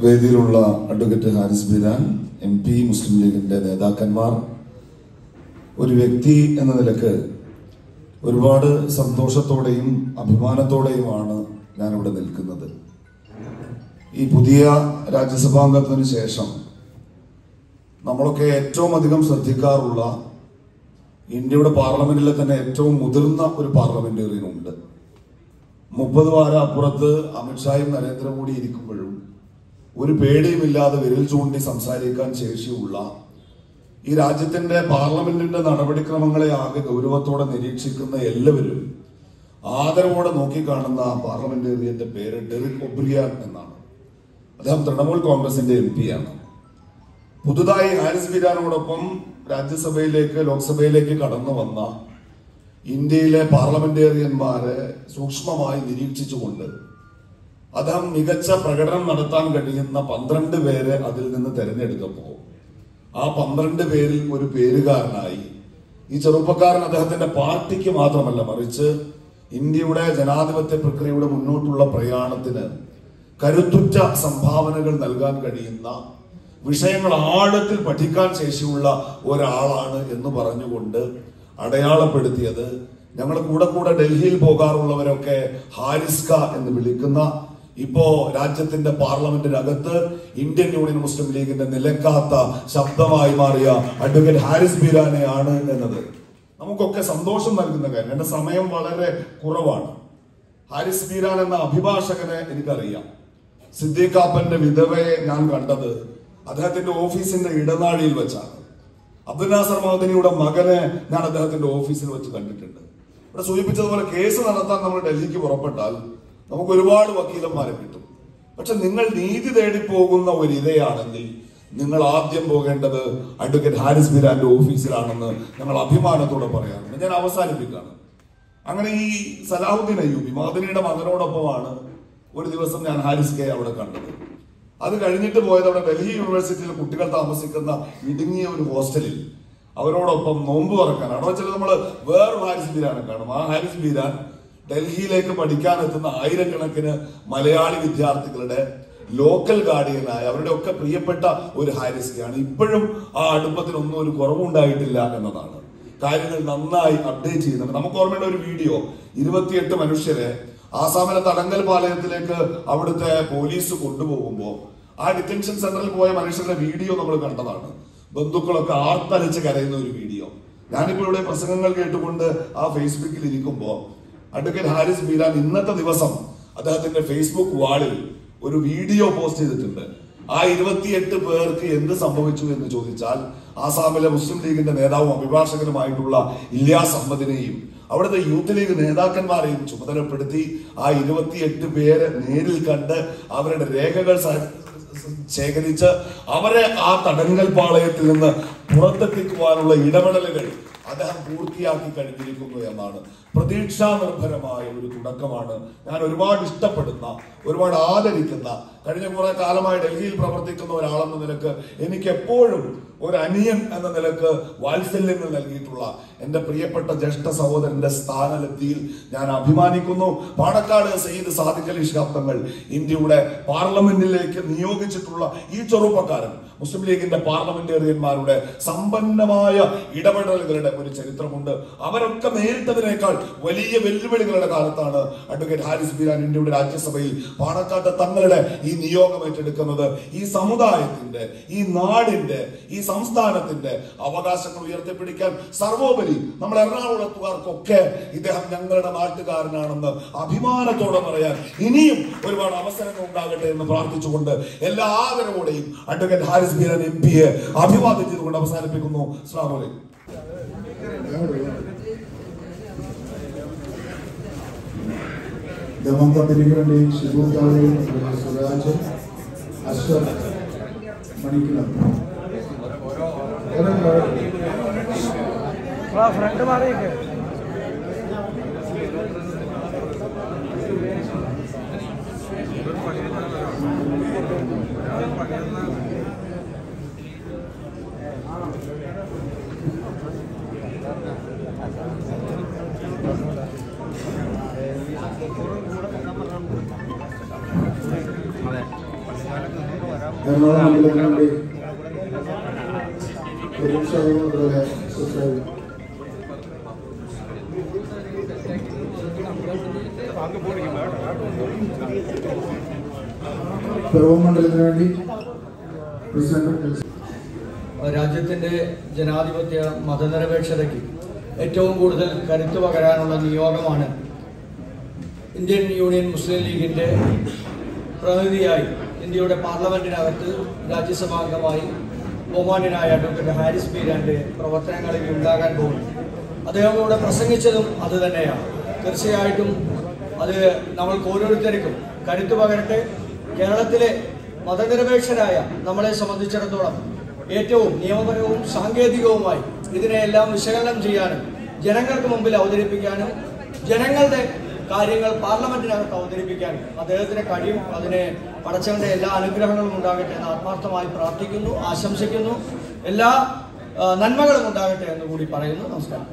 വേദിയിലുള്ള advocate Haris Beeran MP, മുസ്ലിം ലീഗിന്റെ നേതാക്കന്മാർ, ഒരു വ്യക്തി എന്ന നിലക്ക് ഒരുപാട് സന്തോഷത്തോടെയും അഭിമാനത്തോടെയുമാണ് ഞാനിവിടെ നിൽക്കുന്നത്. ഈ പുതിയ രാജ്യസഭാംഗത്തിന് ശേഷം നമ്മളൊക്കെ ഏറ്റവും അധികം ശ്രദ്ധിക്കാറുള്ള ഇന്ത്യയുടെ പാർലമെന്റിലെ തന്നെ ഏറ്റവും മുതിർന്ന ഒരു പാർലമെന്റേറിയൻ ഉണ്ട്. 30 വാര അപ്പുറത്ത് അമിത്ഷായും നരേന്ദ്രമോദി ഇരിക്കുമ്പോഴും ഒരു പേടിയുമില്ലാതെ വിരൽ ചൂണ്ടി സംസാരിക്കാൻ ശേഷിയുള്ള ഈ രാജ്യത്തിന്റെ പാർലമെന്റിന്റെ നടപടിക്രമങ്ങളെ ആകെ ഗൗരവത്തോടെ നിരീക്ഷിക്കുന്ന എല്ലാവരും ആദരവോടെ നോക്കിക്കാണുന്ന പാർലമെന്റേറിയന്റെ പേര് ഡെറിക് ഒബ്രിയാൻ എന്നാണ്. അദ്ദേഹം തൃണമൂൽ കോൺഗ്രസിന്റെ MP ആണ്. പുതുതായി ഹാരിസ് ബീരാനോടൊപ്പം രാജ്യസഭയിലേക്ക് ലോക്സഭയിലേക്ക് കടന്നു വന്ന ഇന്ത്യയിലെ പാർലമെന്റേറിയന്മാരെ സൂക്ഷ്മമായി നിരീക്ഷിച്ചുകൊണ്ട് അദ്ദേഹം മികച്ച പ്രകടനം നടത്താൻ കഴിയുന്ന 12 പേരെ അതിൽ നിന്ന് തെരഞ്ഞെടുത്തപ്പോൾ ആ 12 പേരിൽ ഒരു പേരുകാരനായി ഈ ചെറുപ്പക്കാരൻ അദ്ദേഹത്തിന്റെ പാർട്ടിക്ക് മാത്രമല്ല, മറിച്ച് ഇന്ത്യയുടെ ജനാധിപത്യ പ്രക്രിയയുടെ മുന്നോട്ടുള്ള പ്രയാണത്തിന് കരുത്തുറ്റ സംഭാവനകൾ നൽകാൻ കഴിയുന്ന വിഷയങ്ങൾ ആഴത്തിൽ പഠിക്കാൻ ശേഷിയുള്ള ഒരാളാണ് എന്ന് പറഞ്ഞുകൊണ്ട് അടയാളപ്പെടുത്തിയത് ഞങ്ങൾ കൂടെ ഡൽഹിയിൽ പോകാറുള്ളവരൊക്കെ ഹാരിസ്ക എന്ന് വിളിക്കുന്ന, ഇപ്പോ രാജ്യത്തിന്റെ പാർലമെന്റിനകത്ത് ഇന്ത്യൻ യൂണിയൻ മുസ്ലിം ലീഗിന്റെ നിലക്കാത്ത ശബ്ദമായി മാറിയ അഡ്വക്കേറ്റ് ഹാരിസ് ബീരാനെയാണ് എന്നത് നമുക്കൊക്കെ സന്തോഷം നൽകുന്ന കാര്യം. എന്റെ സമയം വളരെ കുറവാണ്. ഹാരിസ് ബീരാൻ എന്ന അഭിഭാഷകനെ എനിക്കറിയാം. സിദ്ദീഖാപ്പന്റെ വിധവയെ ഞാൻ കണ്ടത് അദ്ദേഹത്തിന്റെ ഓഫീസിന്റെ ഇടനാഴിയിൽ വെച്ചാണ്. അബ്ദുൽ നാസർ മദനിയുടെ മകനെ ഞാൻ അദ്ദേഹത്തിന്റെ ഓഫീസിൽ വെച്ച് കണ്ടിട്ടുണ്ട്. ഇവിടെ സൂചിപ്പിച്ചതുപോലെ കേസ് നടത്താൻ നമ്മൾ ഡൽഹിക്ക് പുറപ്പെട്ടാൽ നമുക്ക് ഒരുപാട് വക്കീലന്മാരെ കിട്ടും. പക്ഷെ നിങ്ങൾ നീതി തേടി പോകുന്ന ഒരു ഇരയാണെങ്കിൽ നിങ്ങൾ ആദ്യം പോകേണ്ടത് അഡ്വക്കേറ്റ് ഹാരിസ് ബീരാന്റെ ഓഫീസിലാണെന്ന് ഞങ്ങൾ അഭിമാനത്തോടെ പറയാറുണ്ട്. ഞാൻ അവസാനിപ്പിക്കുകയാണ്. അങ്ങനെ ഈ സലാഹുദ്ദീൻ അയ്യൂബി മദനിയുടെ മകനോടൊപ്പമാണ് ഒരു ദിവസം ഞാൻ ഹാരിസ്കയെ അവിടെ കണ്ടത്. അത് കഴിഞ്ഞിട്ട് പോയത് അവിടെ ഡൽഹി യൂണിവേഴ്സിറ്റിയിൽ കുട്ടികൾ താമസിക്കുന്ന ഇടുങ്ങിയ ഒരു ഹോസ്റ്റലിൽ അവരോടൊപ്പം നോമ്പ് തുറക്കാനാണ്. അവിടെ വെച്ചാൽ നമ്മൾ വേറൊരു ഹാരിസ് ബീരാനെ കാണും. ആ ഹാരിസ് ബീരാൻ ഡൽഹിയിലേക്ക് പഠിക്കാൻ എത്തുന്ന ആയിരക്കണക്കിന് മലയാളി വിദ്യാർത്ഥികളുടെ ലോക്കൽ ഗാർഡിയനായ അവരുടെ ഒക്കെ പ്രിയപ്പെട്ട ഒരു ഹാരിസ്കയാണ്. ഇപ്പോഴും ആ അടുപ്പത്തിനൊന്നും ഒരു കുറവുണ്ടായിട്ടില്ല എന്നതാണ്. കാര്യങ്ങൾ നന്നായി അപ്ഡേറ്റ് ചെയ്യുന്നുണ്ട്. നമുക്ക് ഓർമ്മയുള്ള ഒരു വീഡിയോ, 28 മനുഷ്യരെ ആസാമിലെ തടങ്കൽ പാളയത്തിലേക്ക് അവിടുത്തെ പോലീസ് കൊണ്ടുപോകുമ്പോൾ ആ ഡിറ്റൻഷൻ സെന്ററിൽ പോയ മനുഷ്യരുടെ വീഡിയോ നമ്മൾ കണ്ടതാണ്. ബന്ധുക്കളൊക്കെ ആർത്തലച്ച് കരയുന്ന ഒരു വീഡിയോ. ഞാനിപ്പോ ഇവിടെ പ്രസംഗങ്ങൾ കേട്ടുകൊണ്ട് ആ ഫേസ്ബുക്കിൽ ഇരിക്കുമ്പോൾ അഡ്വക്കേറ്റ് ഹാരിസ് ബീരാൻ ഇന്നത്തെ ദിവസം അദ്ദേഹത്തിന്റെ ഫേസ്ബുക്ക് വാളിൽ ഒരു വീഡിയോ പോസ്റ്റ് ചെയ്തിട്ടുണ്ട്. ആ 28 പേർക്ക് എന്ത് സംഭവിച്ചു എന്ന് ചോദിച്ചാൽ ആസാമിലെ മുസ്ലിം ലീഗിന്റെ നേതാവും അഭിഭാഷകനുമായിട്ടുള്ള ഇല്യാസ് അഹമ്മദിനെയും അവിടുത്തെ യൂത്ത് ലീഗ് നേതാക്കന്മാരെയും ചുമതലപ്പെടുത്തി ആ 28 പേരെ നേരിൽ കണ്ട് അവരുടെ രേഖകൾ ശേഖരിച്ച് അവരെ ആ തടങ്കൽ പാളയത്തിൽ നിന്ന് പുറത്തെത്തിക്കുവാനുള്ള ഇടപെടലുകൾ അദ്ദേഹം പൂർത്തിയാക്കി കഴിഞ്ഞിരിക്കുന്നു എന്നാണ്. പ്രതീക്ഷാ നിർഭരമായ ഒരു തുടക്കമാണ്. ഞാൻ ഒരുപാട് ഇഷ്ടപ്പെടുന്ന, ഒരുപാട് ആദരിക്കുന്ന, കഴിഞ്ഞ കുറെ കാലമായി ഡൽഹിയിൽ പ്രവർത്തിക്കുന്ന ഒരാളെന്ന നിലക്ക് എനിക്ക് എപ്പോഴും ഒരു അനിയൻ എന്ന നിലക്ക് വാത്സല്യങ്ങൾ നൽകിയിട്ടുള്ള എന്റെ പ്രിയപ്പെട്ട ജ്യേഷ്ഠ സഹോദരന്റെ സ്ഥാനലബ്ധിയിൽ ഞാൻ അഭിമാനിക്കുന്നു. പാണക്കാട് സയ്യിദ് സാദിഖ് അലി ശിഹാബ് തങ്ങൾ ഇന്ത്യയുടെ പാർലമെന്റിലേക്ക് നിയോഗിച്ചിട്ടുള്ള ഈ ചെറുപ്പക്കാരൻ മുസ്ലിം ലീഗിന്റെ പാർലമെന്റേറിയന്മാരുടെ സമ്പന്നമായ ഇടപെടലുകളുടെ ഒരു ചരിത്രമുണ്ട്. അവരൊക്കെ നേരിട്ടതിനേക്കാൾ വലിയ വെല്ലുവിളികളുടെ കാലത്താണ് അഡ്വക്കേറ്റ് ഹാരിസ് ബീരാൻ ഇന്ത്യയുടെ രാജ്യസഭയിൽ പാണക്കാട്ട് തങ്ങളുടെ ഈ നിയോഗം ഏറ്റെടുക്കുന്നത്. ഈ സമുദായത്തിന്റെ, ഈ നാടിന്റെ, ഈ സംസ്ഥാനത്തിന്റെ അവകാശങ്ങൾ ഉയർത്തിപ്പിടിക്കാൻ സർവോപരി നമ്മൾ എറണാകുളത്തുകാർക്കൊക്കെ ഇദ്ദേഹം ഞങ്ങളുടെ നാട്ടുകാരനാണെന്ന് അഭിമാനത്തോടെ പറയാൻ ഇനിയും ഒരുപാട് അവസരങ്ങൾ ഉണ്ടാകട്ടെ എന്ന് പ്രാർത്ഥിച്ചുകൊണ്ട് എല്ലാ ആദരവോടെയും അഡ്വക്കേറ്റ് ഹാരിസ് ബീരാൻ MP-യെ അഭിവാദ്യം ചെയ്തുകൊണ്ട് അവസാനിപ്പിക്കുന്നു. അസ്സലാമു അലൈക്കും. Demontabilmente Shibutari, Suraj, Ashraf, Manikula. Front मारे അതെ എറണാകുളം മണ്ഡലത്തിന് വേണ്ടി ഒരു നിമിഷം അതുപോലെ സബ്സ്ക്രൈബ് പിറവം മണ്ഡലത്തിന് വേണ്ടി പ്രസിഡന്റ് രാജ്യത്തിൻ്റെ ജനാധിപത്യ മതനിരപേക്ഷതയ്ക്ക് ഏറ്റവും കൂടുതൽ കരുത്തു പകരാനുള്ള നിയോഗമാണ് ഇന്ത്യൻ യൂണിയൻ മുസ്ലിം ലീഗിൻ്റെ പ്രതിനിധിയായി ഇന്ത്യയുടെ പാർലമെൻറ്റിനകത്ത് രാജ്യസഭാംഗമായി ബഹുമാന്യനായ അഡ്വക്കേറ്റ് ഹാരിസ് ബീരാൻ്റെ പ്രവർത്തനങ്ങളിൽ ഉണ്ടാകാൻ പോകുന്നു. അദ്ദേഹം ഇവിടെ പ്രസംഗിച്ചതും അതുതന്നെയാണ്. തീർച്ചയായിട്ടും അത് നമ്മൾക്ക് ഓരോരുത്തർക്കും കരുത്തു പകരട്ടെ. കേരളത്തിലെ മതനിരപേക്ഷരായ നമ്മളെ സംബന്ധിച്ചിടത്തോളം ഏറ്റവും നിയമപരവും സാങ്കേതികവുമായി ഇതിനെയെല്ലാം വിശകലനം ചെയ്യാനും ജനങ്ങൾക്ക് മുമ്പിൽ അവതരിപ്പിക്കാനും ജനങ്ങളുടെ കാര്യങ്ങൾ പാർലമെന്റിനകത്ത് അവതരിപ്പിക്കാനും അദ്ദേഹത്തിന് കഴിയും. അതിന് പടച്ചവന്റെ എല്ലാ അനുഗ്രഹങ്ങളും ഉണ്ടാകട്ടെ എന്ന് ആത്മാർത്ഥമായി പ്രാർത്ഥിക്കുന്നു, ആശംസിക്കുന്നു. എല്ലാ നന്മകളും ഉണ്ടാകട്ടെ എന്ന് കൂടി പറയുന്നു. നമസ്കാരം.